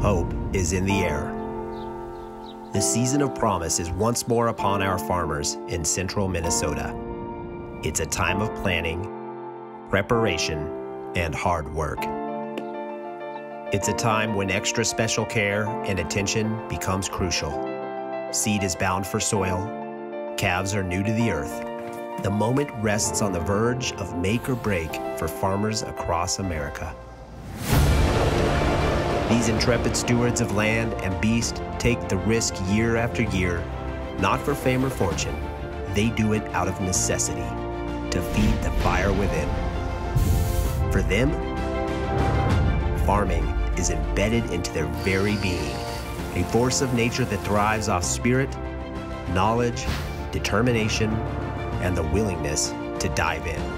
Hope is in the air. The season of promise is once more upon our farmers in central Minnesota. It's a time of planning, preparation, and hard work. It's a time when extra special care and attention becomes crucial. Seed is bound for soil. Calves are new to the earth. The moment rests on the verge of make or break for farmers across America. These intrepid stewards of land and beast take the risk year after year, not for fame or fortune. They do it out of necessity, to feed the fire within. For them, farming is embedded into their very being, a force of nature that thrives off spirit, knowledge, determination, and the willingness to dive in.